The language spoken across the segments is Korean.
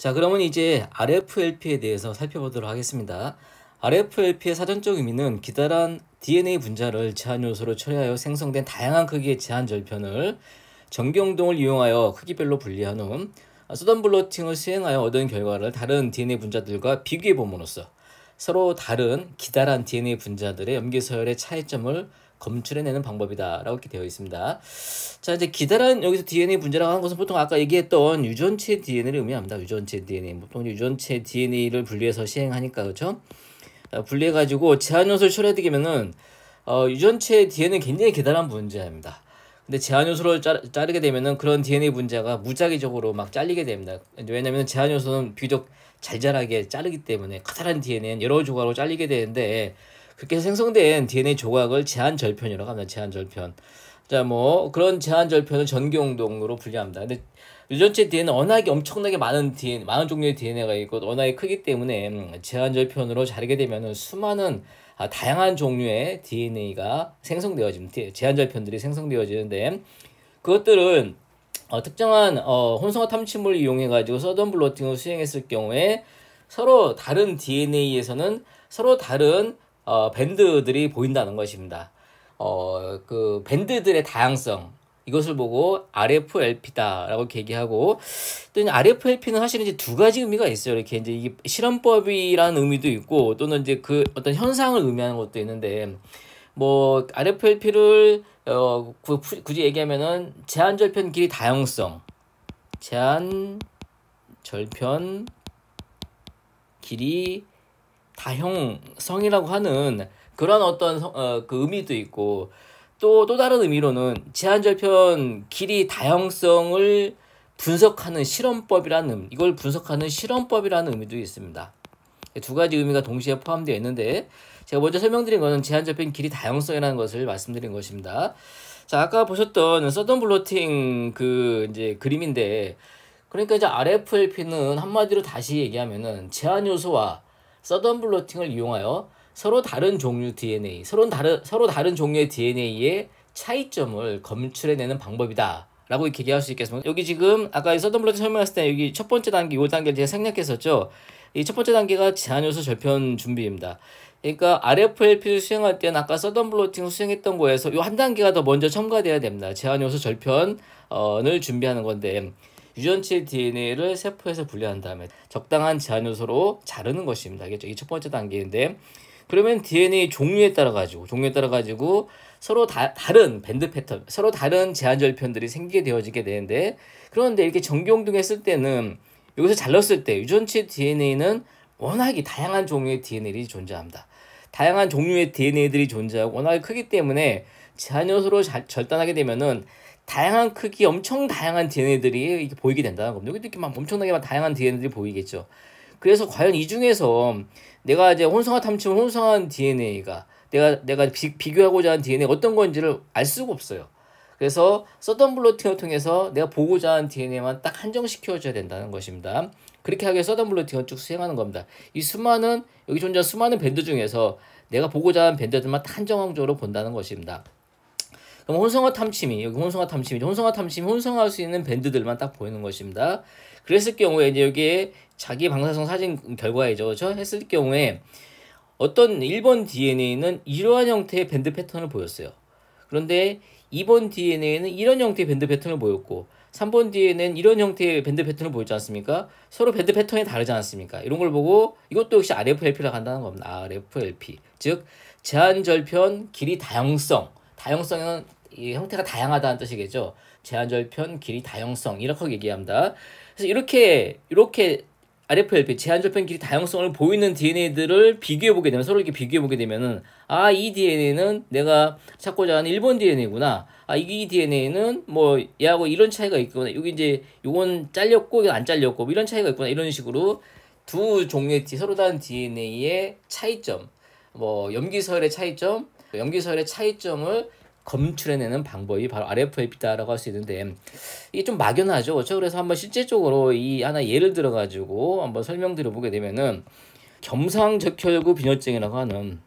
자, 그러면 이제 RFLP에 대해서 살펴보도록 하겠습니다. RFLP의 사전적 의미는 기다란 DNA 분자를 제한 요소로 처리하여 생성된 다양한 크기의 제한 절편을 전기운동을 이용하여 크기별로 분리한 후 서던 블러팅을 수행하여 얻은 결과를 다른 DNA 분자들과 비교해 봄으로써 서로 다른 기다란 DNA 분자들의 염기 서열의 차이점을 검출해내는 방법이다라고 이렇게 되어 있습니다. 자, 이제 기다란 여기서 DNA 분자라고 하는 것은 보통 아까 얘기했던 유전체 DNA를 의미합니다. 유전체 DNA. 보통 유전체 DNA를 분리해서 시행하니까 그렇죠? 분리해가지고 제한 요소를 처리하게 되면은 유전체 DNA는 굉장히 기다란 분자입니다. 근데 제한 요소를 자르게 되면은 그런 DNA 분자가 무작위적으로 막 잘리게 됩니다. 왜냐면 제한 요소는 비교적 잘 자라게 자르기 때문에 커다란 DNA는 여러 조각으로 잘리게 되는데 그렇게 생성된 DNA 조각을 제한 절편이라고 합니다. 제한 절편. 자, 뭐 그런 제한 절편을 전기운동으로 분류합니다. 근데 유전체 DNA는 워낙에 엄청나게 많은 종류의 DNA가 있고 워낙에 크기 때문에 제한 절편으로 자르게 되면은 수많은 다양한 종류의 DNA가 제한 절편들이 생성되어지는데 그것들은 특정한 혼성화 탐침을 이용해 가지고 서던 블러팅을 수행했을 경우에 서로 다른 DNA에서는 서로 다른 밴드들이 보인다는 것입니다. 그 밴드들의 다양성 이것을 보고 RFLP다라고 얘기하고 또 RFLP는 사실은 이제 두 가지 의미가 있어요. 이렇게 이제 이게 실험법이라는 의미도 있고 또는 이제 그 어떤 현상을 의미하는 것도 있는데 뭐 RFLP를 굳이 얘기하면은 제한 절편 길이 다형성, 제한 절편 길이 다형성이라고 하는 그런 어떤 그 의미도 있고 또 다른 의미로는 제한절편 길이 다형성을 분석하는 실험법이라는 이걸 분석하는 실험법이라는 의미도 있습니다. 두 가지 의미가 동시에 포함되어 있는데 제가 먼저 설명드린 것은 제한절편 길이 다형성이라는 것을 말씀드린 것입니다. 자, 아까 보셨던 서던 블러팅 그 이제 그림인데 그러니까 이제 RFLP는 한마디로 다시 얘기하면은 제한 요소와 서던 블러팅을 이용하여 서로 다른 종류 DNA, 서로 다른 종류의 DNA의 차이점을 검출해내는 방법이다. 라고 이렇게 얘기할 수 있겠습니다. 여기 지금 아까 서던 블러팅 설명했을 때 여기 첫 번째 단계, 요 단계를 제가 생략했었죠. 이 첫 번째 단계가 제한 요소 절편 준비입니다. 그러니까 RFLP를 수행할 때는 아까 서던 블러팅을 수행했던 거에서 요 한 단계가 더 먼저 첨가돼야 됩니다. 제한 요소 절편을 준비하는 건데 유전체 DNA를 세포에서 분리한 다음에 적당한 제한 요소로 자르는 것입니다. 이게 첫 번째 단계인데 그러면 DNA 종류에 따라 가지고 서로 다른 밴드 패턴, 서로 다른 제한 절편들이 생기게 되어지게 되는데 그런데 이렇게 전기운동했을 때는 여기서 잘랐을 때 유전체 DNA는 워낙에 다양한 종류의 DNA들이 존재합니다. 다양한 종류의 DNA들이 존재하고 워낙에 크기 때문에 제한 요소로 절단하게 되면은 다양한 크기, 엄청 다양한 DNA들이 이렇게 보이게 된다는 겁니다. 여기도 이렇게 막 엄청나게 다양한 DNA들이 보이겠죠. 그래서 과연 이 중에서 내가 이제 혼성화 탐침을 혼성한 DNA가 내가 비교하고자 하는 DNA가 어떤 건지를 알 수가 없어요. 그래서 서던 블러팅을 통해서 내가 보고자 하는 DNA만 딱 한정시켜줘야 된다는 것입니다. 그렇게 하기 위해 서던 블러팅을 쭉 수행하는 겁니다. 여기 존재하는 수많은 밴드 중에서 내가 보고자 하는 밴드들만 한정적으로 본다는 것입니다. 그럼 혼성화 탐침이 혼성할 수 있는 밴드들만 딱 보이는 것입니다. 그랬을 경우에 이제 여기에 자기 방사성 사진 결과이죠. 그렇죠? 했을 경우에 어떤 1번 DNA는 이러한 형태의 밴드 패턴을 보였어요. 그런데 2번 DNA는 이런 형태의 밴드 패턴을 보였고 3번 DNA는 이런 형태의 밴드 패턴을 보였지 않습니까? 서로 밴드 패턴이 다르지 않습니까? 이런 걸 보고 이것도 역시 RFLP라고 한다는 겁니다. RFLP. 즉 제한절편 길이 다형성. 다형성은 이 형태가 다양하다는 뜻이겠죠. 제한절편 길이 다형성 이렇게 얘기합니다. 그래서 이렇게 RFLP 제한절편 길이 다형성을 보이는 DNA들을 비교해보게 되면 서로 이렇게 비교해보게 되면은 이 DNA는 내가 찾고자 하는 1번 DNA구나. 이 DNA는 뭐 얘하고 이런 차이가 있구나. 여기 이제 요건 잘렸고 이건 안 잘렸고 뭐 이런 차이가 있구나. 이런 식으로 두 종류의 서로 다른 DNA의 차이점, 뭐 염기서열의 차이점을 검출해내는 방법이 바로 RFLP다라고 할 수 있는데 이게 좀 막연하죠. 그렇죠? 그래서 한번 실제적으로 이 하나 예를 들어가지고 한번 설명드려보게 되면은 겸상적혈구 빈혈증이라고 하는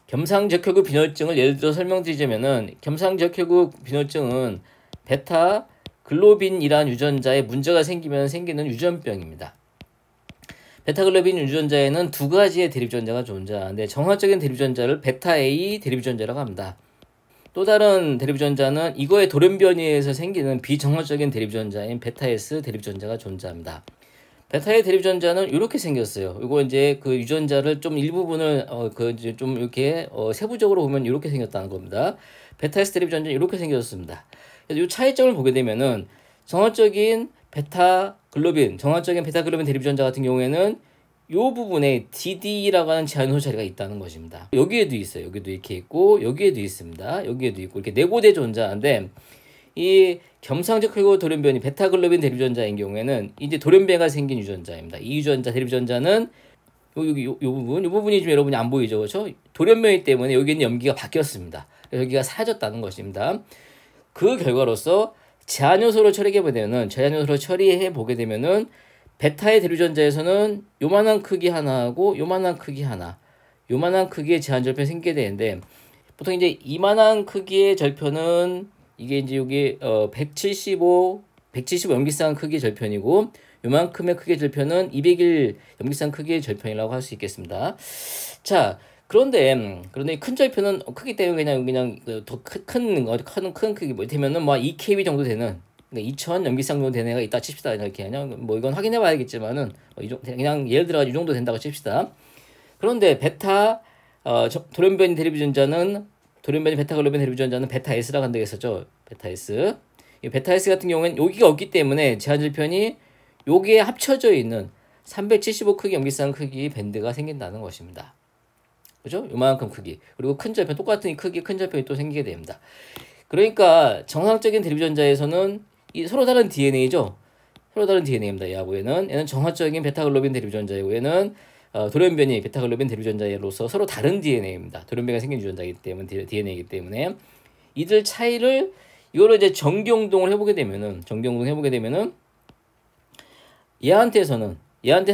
겸상적혈구 빈혈증을 예를 들어 설명드리자면은 겸상적혈구 빈혈증은 베타 글로빈이라는 유전자에 문제가 생기면 생기는 유전병입니다. 베타글로빈 유전자에는 두 가지의 대립전자가 존재하는데 정상적인 대립전자를 베타 A 대립전자라고 합니다. 또 다른 대립전자는 이거의 돌연변이에 의해서 생기는 비정상적인 대립전자인 베타 S 대립전자가 존재합니다. 베타의 대립전자는 이렇게 생겼어요. 이거 이제 그 유전자를 좀 일부분을 이제 좀 이렇게 세부적으로 보면 이렇게 생겼다는 겁니다. 베타 S 대립전자는 이렇게 생겼습니다. 그래서 이 차이점을 보게 되면은 정상적인 베타글로빈 대립전자 같은 경우에는 이 부분에 DD라고 하는 제한 소자리가 있다는 것입니다. 여기에도 있어요. 여기도 이렇게 있고 여기에도 있습니다. 여기에도 있고 이렇게 네 곳에 존재하는데 이 겸상적 혈구 돌연변이 베타글로빈 대립전자인 경우에는 이제 돌연변이가 생긴 유전자입니다. 이 유전자 대립전자는 요 부분이 좀 여러분이 안 보이죠, 그렇죠? 돌연변이 때문에 여기 있는 염기가 바뀌었습니다. 여기가 사라졌다는 것입니다. 그 결과로서 제한 요소를 처리해 보게 되면은 베타의 대립전자에서는 요만한 크기 하나하고 요만한 크기 하나, 요만한 크기의 제한 절편이 생기게 되는데 보통 이제 이만한 크기의 절편은 이게 이제 여기 175 염기쌍 크기의 절편이고 요만큼의 크기의 절편은 201 염기쌍 크기의 절편이라고 할 수 있겠습니다. 자, 그런데 큰 절편은 크기 때문에 그냥 더 큰 크기 뭐 되면은 뭐 2kb 정도 되는 2000 염기쌍 정도 되는 애가 있다 칩시다. 이렇게 그냥 뭐 이건 확인해 봐야겠지만은 그냥 예를 들어 이 정도 된다고 칩시다. 그런데 베타 돌연변이 베타글로빈 대립전자는 베타 S라고 한다고 했었죠. 베타 S. 이 베타 S 같은 경우에는 여기가 없기 때문에 제한 절편이 여기에 합쳐져 있는 375 크기 염기쌍 크기 밴드가 생긴다는 것입니다. 그죠? 요만큼 크기. 그리고 큰 절편 똑같은 크기 큰 절편이 또 생기게 됩니다. 그러니까 정상적인 대립전자에서는 이 서로 다른 DNA죠. 서로 다른 DNA입니다. 얘는 정상적인 베타글로빈 대립전자이고 얘는 돌연변이 베타글로빈 대립전자로서 서로 다른 DNA입니다. 돌연변이가 생긴 유전자이기 때문에 DNA이기 때문에 이들 차이를 이거를 이제 정기용동을 해보게 되면은 얘한테서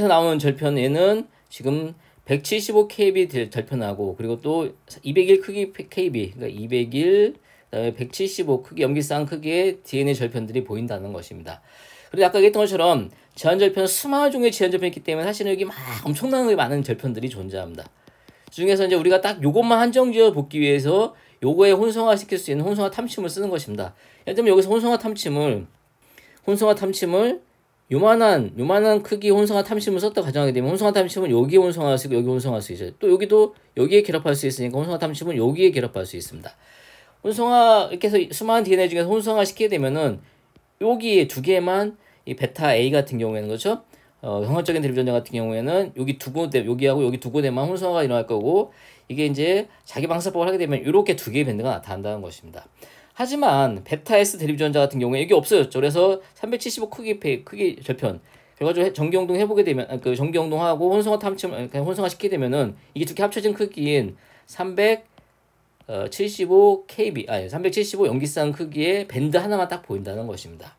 나오는 절편에는 지금 175kb 절편하고 그리고 또 201 크기 kb 그러니까 201 그다음에 175 크기 염기쌍 크기의 DNA 절편들이 보인다는 것입니다. 그리고 아까 얘기했던 것처럼 제한절편은 수많은 종류의 제한절편이 있기 때문에 사실은 여기 막 엄청나게 많은 절편들이 존재합니다. 그 중에서 이제 우리가 딱 요것만 한정지어 보기 위해서 요거에 혼성화 시킬 수 있는 혼성화 탐침을 쓰는 것입니다. 예를 들면 여기서 혼성화 탐침을 요만한 크기 혼성화 탐침을 썼다 가정하게 되면 혼성화 탐침은 여기에 혼성할 수 있고 여기 혼성할 수 있어요. 또 여기도 여기에 결합할 수 있으니까 혼성화 탐침은 여기에 결합할 수 있습니다. 혼성화 이렇게 해서 수많은 DNA 중에서 혼성화 시키게 되면은 여기에 두 개만 이 베타 A 같은 경우에는 그렇죠? 정상적인 대립전자 같은 경우에는 여기 두 군데 여기하고 여기 두 군데만 혼성화가 일어날 거고 이게 이제 자기 방사법을 하게 되면 이렇게 두 개의 밴드가 나타난다는 것입니다. 하지만 베타 S 대립전자 같은 경우에 이게 없어졌죠. 그래서 375 크기 절편 그래가지고 정기용동 해보게 되면 그 정기용동하고 혼성화 탐침 혼성화 시키게 되면은 이게 두 개 합쳐진 크기인 375 염기쌍 크기의 밴드 하나만 딱 보인다는 것입니다.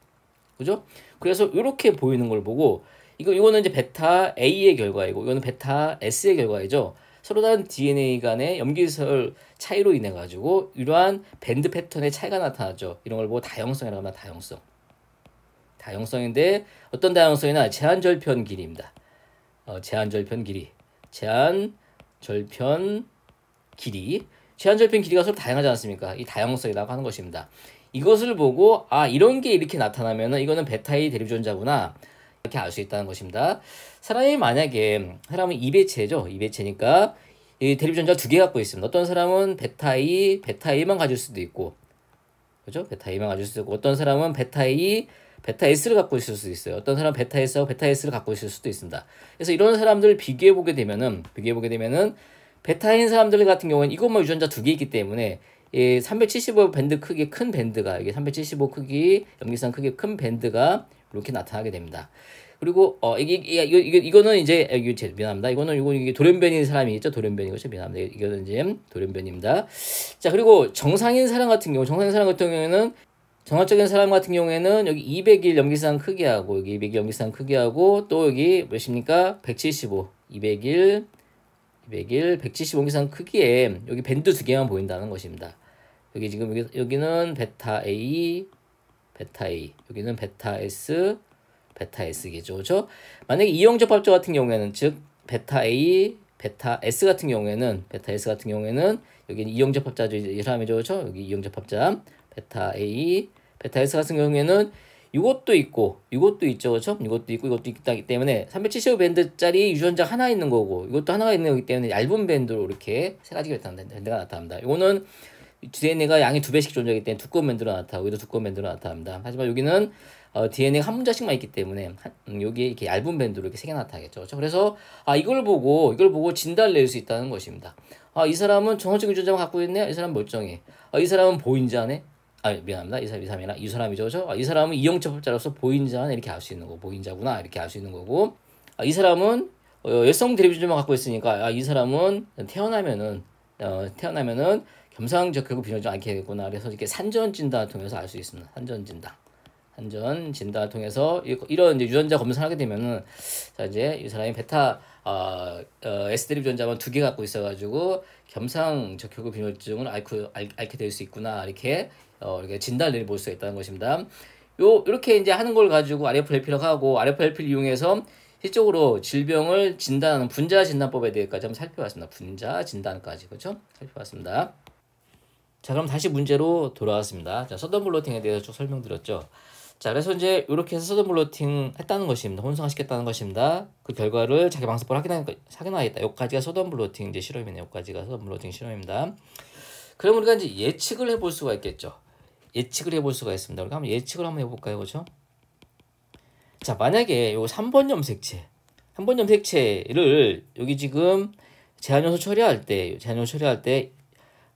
그죠? 그래서 이렇게 보이는 걸 보고 이거는 이제 베타 A의 결과이고 이거는 베타 S의 결과이죠. 서로 다른 DNA 간의 염기설 차이로 인해 가지고 이러한 밴드 패턴의 차이가 나타나죠. 이런 걸 보고 다형성이라고 합니다. 다형성인데 어떤 다형성이나 제한절편 길이입니다. 제한절편 길이가 서로 다양하지 않습니까? 이 다형성이라고 하는 것입니다. 이것을 보고 이런 게 이렇게 나타나면은 이거는 베타의 대립전자구나 이렇게 알 수 있다는 것입니다. 사람은 2배체니까 이 대립전자 두 개 갖고 있습니다. 어떤 사람은 베타 A만 가질 수도 있고, 그죠? 베타 A만 가질 수도 있고, 어떤 사람은 베타 S를 갖고 있을 수도 있어요. 어떤 사람은 베타 S하고 베타 S를 갖고 있을 수도 있습니다. 그래서 이런 사람들을 비교해 보게 되면은 베타인 사람들 같은 경우는 이것만 유전자 두 개 있기 때문에 375 밴드 크기 큰 밴드가 이게 375 크기 염기쌍 크기 큰 밴드가 이렇게 나타나게 됩니다. 그리고 이거는 이제 미안합니다. 이게 돌연변인 사람이 있죠. 돌연변인 것이 미안합니다. 이거는 이제 돌연변입니다. 자, 그리고 정상인 사람 같은 경우에는 정상적인 사람 같은 경우에는 여기 201 염기쌍 크기하고 여기 201 염기쌍 크기하고 또 여기 몇입니까? 175 175 염기쌍 크기에 여기 밴드 두 개만 보인다는 것입니다. 여기는 베타 A, 여기는 베타 S, 베타 S겠죠. 그렇죠? 만약에 이용접합자 같은 경우에는 즉 베타 A, 베타 S 같은 경우에는 여기는 이용접합자죠. 이 사람이죠. 그렇죠? 여기 이용접합자 베타 A, 베타 S 같은 경우에는 이것도 있고 이것도 있죠. 그렇죠? 이것도 있고 이것도 있기 때문에 375밴드짜리 유전자 하나 있는 거고 이것도 하나가 있는 거기 때문에 얇은 밴드로 이렇게 세 가지 밴드가 나타납니다. 이거는 DNA가 양이 2배씩 존재하기 때문에 두꺼운 밴드로 나타나고 여기도 두꺼운 밴드로 나타납니다. 하지만 여기는 DNA가 한 문자씩만 있기 때문에 여기에 이렇게 얇은 밴드로 이렇게 3개 나타나겠죠. 그렇죠? 그래서 이걸 보고 진단을 낼 수 있다는 것입니다. 이 사람은 정상적인 유전자만 갖고 있네. 이 사람 멀쩡해. 이 사람은 보인자네. 미안합니다. 이 사람이 이 사람이죠. 그렇죠? 이 사람은 이용접합자로서 보인자네 이렇게 알 수 있는 거고 보인자구나 이렇게 알 수 있는 거고 이 사람은 여성 대립 유전자만 갖고 있으니까 이 사람은 태어나면은 겸상적혈구 빈혈증 앓게 되겠구나. 그래서 이렇게 산전 진단을 통해서 알 수 있습니다. 산전 진단을 통해서 이런 이제 유전자 검사를 하게 되면은 자 이제 이 사람이 베타 S 대립 유전자만 2개 갖고 있어가지고 겸상적혈구 빈혈증을 앓게 될 수 있구나 이렇게 진단을 내려볼 수가 있다는 것입니다. 이렇게 이제 하는 걸 가지고 RFLP라고 하고 RFLP를 이용해서 실적으로 질병을 진단하는 분자 진단법에 대해서까지 한번 살펴봤습니다. 분자 진단까지 그렇죠? 살펴봤습니다. 자 그럼 다시 문제로 돌아왔습니다. 자 서던 블로팅에 대해서 쭉 설명드렸죠. 자 그래서 이제 이렇게 해서 서던 블로팅 했다는 것입니다. 혼성화시켰다는 것입니다. 그 결과를 자기 방사법을 확인하겠다. 여기까지가 서던 블로팅 이제 실험이네요. 여기까지가 서던 블로팅 실험입니다. 그럼 우리가 이제 예측을 해볼 수가 있겠죠. 예측을 해볼 수가 있습니다. 우리가 한번 예측을 한번 해볼까요, 그렇죠? 자 만약에 요 3번 염색체를 여기 지금 제한요소 처리할 때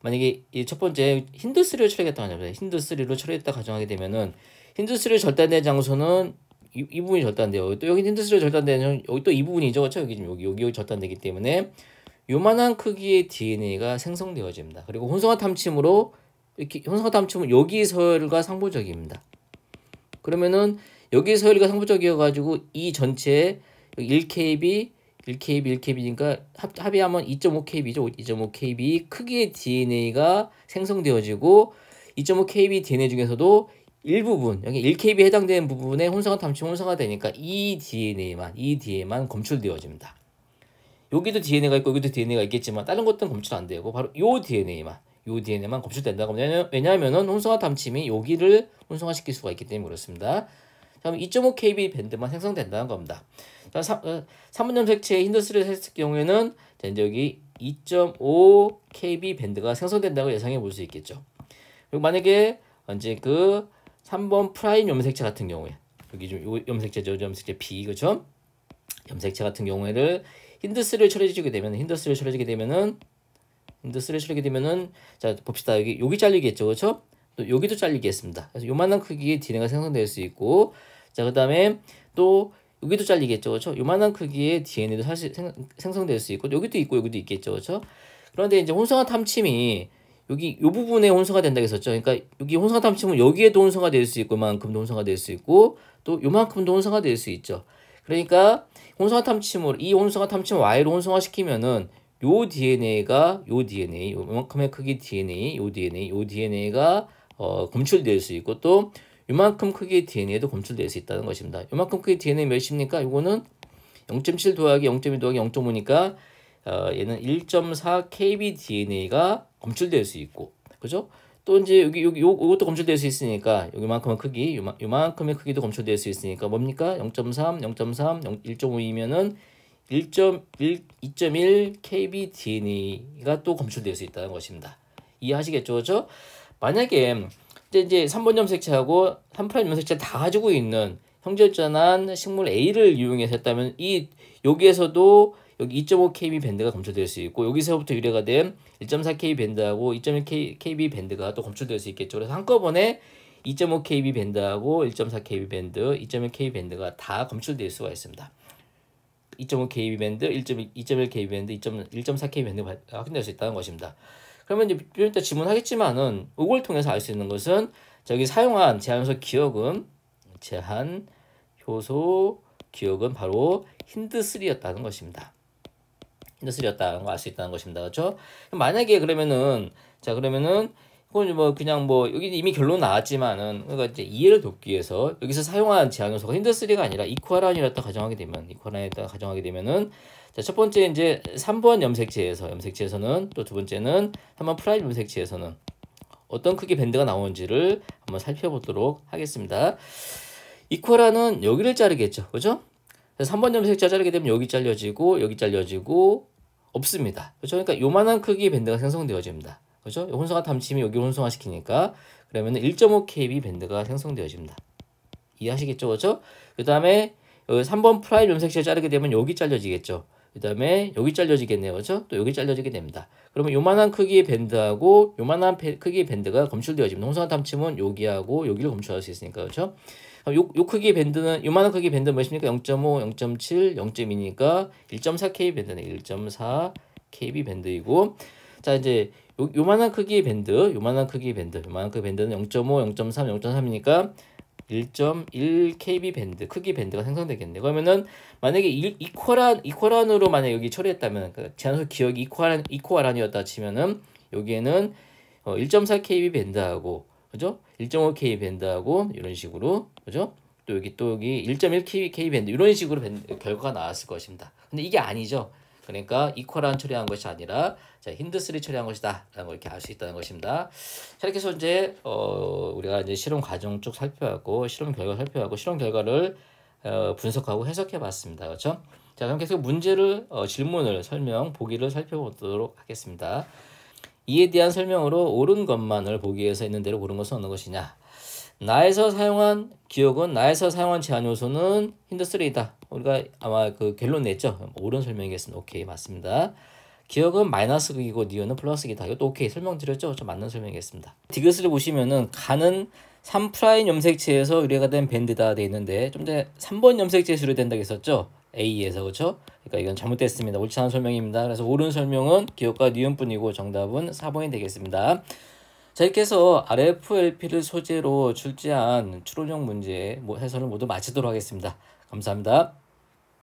만약에 이 첫 번째 힌드3를 처리했다고 하잖아요. 힌드3로 처리했다 가정하게 되면은 힌드3를 절단된 장소는 이 부분이 절단돼요. 또 여기 힌드3로 절단되는 여기 또 이 부분이죠. 그렇죠? 여기 지금 여기 절단되기 때문에 요만한 크기의 DNA가 생성되어집니다. 그리고 혼성화 탐침으로 여기 서열과 상보적입니다. 그러면은 여기 서열과 상보적이어 가지고 이 전체 1kb니까 합의하면 2.5kb죠. 2.5kb 크기의 DNA가 생성되어지고 2.5kb DNA 중에서도 일부분 여기 1kb에 해당되는 부분에 혼성화 탐침 혼성화 되니까 이 DNA만 검출되어집니다. 여기도 DNA가 있고 여기도 DNA가 있겠지만 다른 것들은 검출 안 되고 바로 요 DNA만 검출된다고 하면 왜냐하면은 혼성화 탐침이 여기를 혼성화시킬 수가 있기 때문에 그렇습니다. 다음 2.5kb 밴드만 생성된다는 겁니다. 3번 염색체의 힌드3를 했을 경우에는 이제 여기 2.5kb 밴드가 생성된다고 예상해 볼 수 있겠죠. 그리고 만약에 이제 그 3번 프라임 염색체 같은 경우에 여기 좀 요 염색체죠. 염색체 B 그죠? 염색체 같은 경우에는 힌드3를 처리해주게 되면은 자 봅시다. 여기 잘리겠죠. 그렇죠? 또 여기도 잘리겠습니다. 그래서 요만한 크기의 DNA가 생성될 수 있고 자 그다음에 또 여기도 잘리겠죠. 그렇죠? 요만한 크기의 DNA도 사실 생성될 수 있고 여기도 있겠죠. 그렇죠? 그런데 이제 혼성화 탐침이 여기 요 부분에 혼성화 된다고 했었죠. 그러니까 여기 혼성화 탐침은 여기에도 혼성화 될 수 있고 요만큼도 혼성화 될 수 있고 또 요만큼도 혼성화 될 수 있죠. 그러니까 혼성화 탐침을 Y로 혼성화시키면은 요 요만큼의 크기 DNA가 검출될 수 있고 또 요만큼 크기의 DNA도 검출될 수 있다는 것입니다. 요만큼 크기의 DNA 몇입니까? 요거는 0.7 더하기 0.2 더하기 0.5니까 얘는 1.4 kb DNA가 검출될 수 있고 그죠? 또 이제 요것도 검출될 수 있으니까 요만큼의 크기도 검출될 수 있으니까 뭡니까? 0.3, 1.5이면은 2.1 kb DNA가 또 검출될 수 있다는 것입니다. 이해하시겠죠? 그죠? 만약에 이제 3번 염색체하고 3' 염색체 다 가지고 있는 형질전환 식물 A를 이용해서 했다면 여기에서도 여기 2.5kb 밴드가 검출될 수 있고 여기서부터 유래가 된 1.4kb 밴드하고 2.1kb 밴드가 또 검출될 수 있겠죠. 그래서 한꺼번에 2.5kb 밴드하고 1.4kb 밴드, 2.1kb 밴드가 다 검출될 수가 있습니다. 2.5kb 밴드, 2.1kb 밴드, 1.4kb 밴드가 확인될 수 있다는 것입니다. 그러면 이제 좀 이따 질문하겠지만은 이걸 통해서 알 수 있는 것은 저기 사용한 제한효소 기억은 바로 힌드3였다는 것입니다. 힌드3였다는 걸 알 수 있다는 것입니다. 그렇죠? 만약에 그러면은 그건 뭐 그냥 뭐 여기 이미 결론 나왔지만은 그러니까 이제 이해를 돕기 위해서 여기서 사용한 제한 요소가 힌트3가 아니라 이퀄한이었다 가정하게 되면 이퀄한이었다 가정하게 되면은 자, 첫 번째 이제 3번 염색체에서는 또 두 번째는 3번 프라임 염색체에서는 어떤 크기 밴드가 나오는지를 한번 살펴보도록 하겠습니다. 이퀄한은 여기를 자르겠죠. 그죠? 그래서 3번 염색체 자르게 되면 여기 잘려지고 없습니다. 그죠? 그러니까 요만한 크기의 밴드가 생성되어집니다. 그죠? 혼성화 탐침이 여기 혼성화 시키니까 그러면 1.5kb 밴드가 생성되어집니다. 이해하시겠죠? 그죠? 그 다음에 3번 프라임 염색체 자르게 되면 여기 잘려지겠죠. 그 다음에 여기 잘려지겠네요. 그죠? 또 여기 잘려지게 됩니다. 그러면 요만한 크기의 밴드하고 요만한 크기의 밴드가 검출되어집니다. 혼성화 탐침은 여기하고 여기를 검출할 수 있으니까. 그죠? 요 크기의 밴드는 요만한 크기의 밴드는 몇입니까? 0.5, 0.7, 0.2니까 1.4kb 밴드네. 1.4kb 밴드이고 자 이제 요만한 크기의 밴드는 0.5, 0.3, 0.3이니까 1.1kb 밴드 크기 밴드가 생성되겠네요. 그러면은 만약에 이퀄한으로 만약 여기 처리했다면 그러니까 제한소 기억이 이퀄한이었다 치면은 여기에는 1.4kb 밴드하고 그죠? 1.5kb 밴드하고 이런 식으로 그죠? 또 여기 1.1kb 밴드 이런 식으로 결과가 나왔을 것입니다. 근데 이게 아니죠. 그러니까 이퀄한 처리한 것이 아니라 자, 힌트3 처리한 것이다 라는 걸 이렇게 알 수 있다는 것입니다. 자, 이렇게 해서 이제 우리가 이제 실험 과정 쭉 살펴봤고 실험 결과 살펴봤고 실험 결과를 분석하고 해석해 봤습니다. 그렇죠? 자, 그럼 계속 문제를 질문을 보기를 살펴보도록 하겠습니다. 이에 대한 설명으로 옳은 것만을 보기 위해서 있는 대로 고른 것은 어느 것이냐? 나에서 사용한 제한 요소는 힌트3이다. 우리가 아마 그 결론 냈죠. 옳은 설명이겠습니다. 오케이, 맞습니다. 기억은 마이너스 극이고 니은은 플러스 극이다. 이것도 오케이 설명드렸죠. 좀 맞는 설명이겠습니다. 디귿을 보시면은 간은 3' 염색체에서 의뢰가 된 밴드다 돼 있는데 좀 전에 3번 염색체에서 의뢰된다고 했었죠. A에서 그렇죠? 그러니까 이건 잘못됐습니다. 옳지 않은 설명입니다. 그래서 옳은 설명은 기억과 니은뿐이고 정답은 4번이 되겠습니다. 자, 이렇게 해서 RFLP를 소재로 출제한 추론형 문제 해설을 모두 마치도록 하겠습니다. 감사합니다.